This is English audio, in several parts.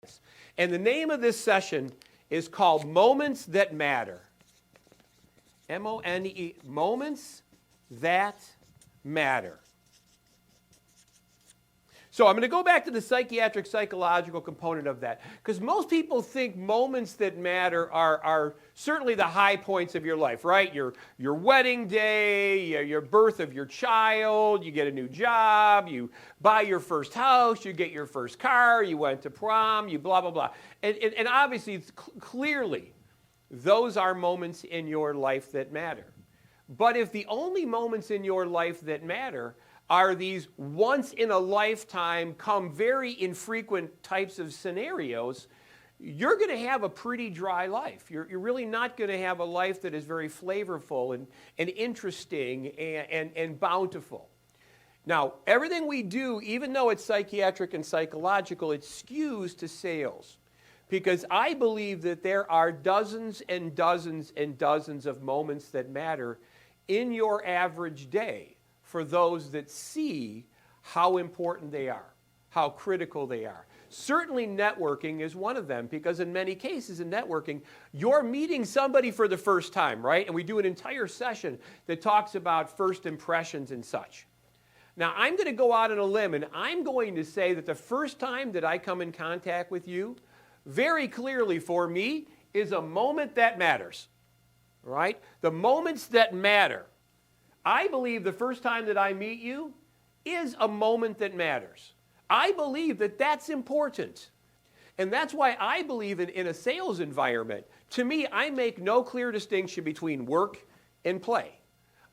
this. And the name of this session is called Moments That Matter. M-O-N-E, Moments That Matter. So I'm going to go back to the psychiatric, psychological component of that, because most people think moments that matter are certainly the high points of your life, right? Your wedding day, your birth of your child, you get a new job, you buy your first house, you get your first car, you went to prom, you blah, blah, blah. And obviously, it's clearly, those are moments in your life that matter. But if the only moments in your life that matter are these once-in-a-lifetime, come very infrequent types of scenarios, you're going to have a pretty dry life. You're really not going to have a life that is very flavorful and interesting and bountiful. Now, everything we do, even though it's psychiatric and psychological, it skews to sales. Because I believe that there are dozens and dozens and dozens of moments that matter in your average day for those that see how important they are, how critical they are. Certainly networking is one of them, because in many cases in networking, you're meeting somebody for the first time, right? And we do an entire session that talks about first impressions and such. Now, I'm going to go out on a limb, and I'm going to say that the first time that I come in contact with you, very clearly for me, is a moment that matters, right? The moments that matter. I believe the first time that I meet you is a moment that matters. I believe that that's important. And that's why I believe in a sales environment. To me, I make no clear distinction between work and play.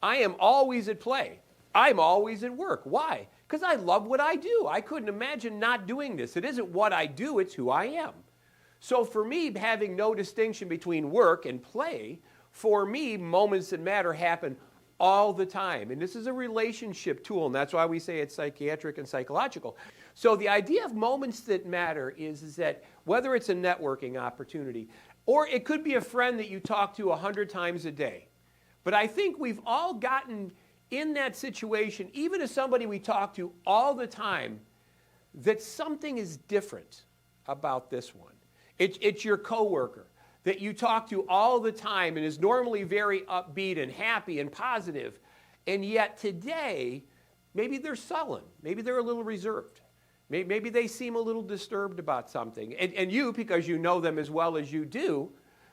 I am always at play. I'm always at work. Why? Because I love what I do. I couldn't imagine not doing this. It isn't what I do, it's who I am. So for me, having no distinction between work and play, for me, moments that matter happen all the time. And this is a relationship tool, and that's why we say it's psychiatric and psychological. So the idea of moments that matter is that whether it's a networking opportunity, or it could be a friend that you talk to 100 times a day. But I think we've all gotten in that situation, even as somebody we talk to all the time, that something is different about this one. It's your coworker that you talk to all the time and is normally very upbeat and happy and positive, and yet today, maybe they're sullen, maybe they're a little reserved, maybe they seem a little disturbed about something, and you, because you know them as well as you do,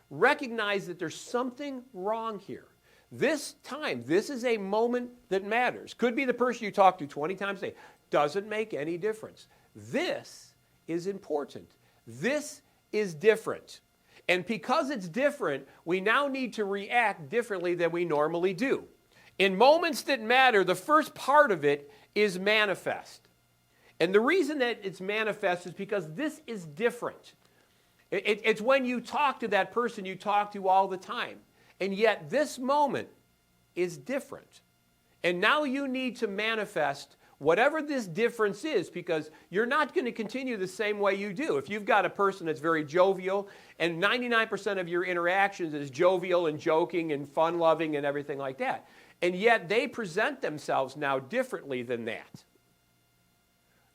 recognize that there's something wrong here. This time, this is a moment that matters. Could be the person you talk to 20 times a day. Doesn't make any difference. This is important. This is different. And because it's different, we now need to react differently than we normally do. In moments that matter, the first part of it is manifest. And the reason that it's manifest is because this is different. It's when you talk to that person you talk to all the time. And yet this moment is different. And now you need to manifest whatever this difference is, because you're not going to continue the same way you do. If you've got a person that's very jovial, and 99% of your interactions is jovial and joking and fun-loving and everything like that, and yet they present themselves now differently than that,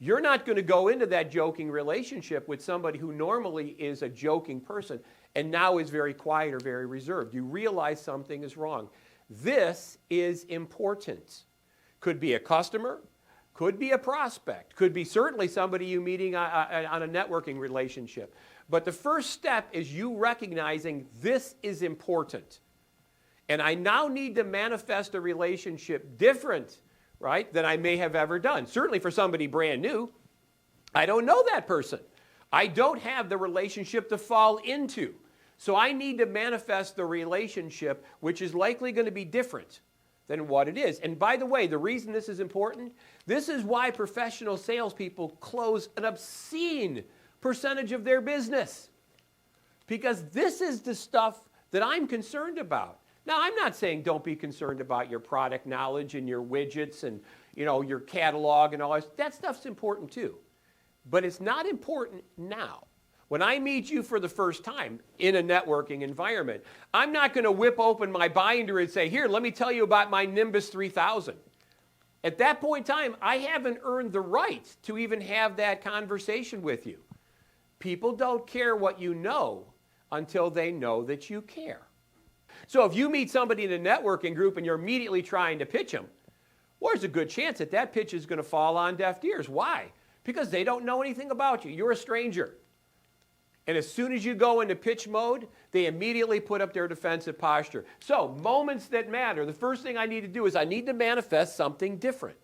you're not going to go into that joking relationship with somebody who normally is a joking person and now is very quiet or very reserved. You realize something is wrong. This is important. Could be a customer, could be a prospect, could be certainly somebody you meeting on a networking relationship. But the first step is you recognizing this is important. And I now need to manifest a relationship different, right, than I may have ever done. Certainly for somebody brand new, I don't know that person. I don't have the relationship to fall into. So I need to manifest the relationship, which is likely going to be different than what it is. And by the way, the reason this is important, this is why professional salespeople close an obscene percentage of their business. Because this is the stuff that I'm concerned about. Now, I'm not saying don't be concerned about your product knowledge and your widgets and, your catalog and all that. That stuff's important too. But it's not important now. When I meet you for the first time in a networking environment, I'm not going to whip open my binder and say, here, let me tell you about my Nimbus 3000. At that point in time, I haven't earned the right to even have that conversation with you. People don't care what you know until they know that you care. So if you meet somebody in a networking group and you're immediately trying to pitch them, well, there's a good chance that that pitch is going to fall on deaf ears. Why? Because they don't know anything about you. You're a stranger. And as soon as you go into pitch mode, they immediately put up their defensive posture. So moments that matter, the first thing I need to do is I need to manifest something different.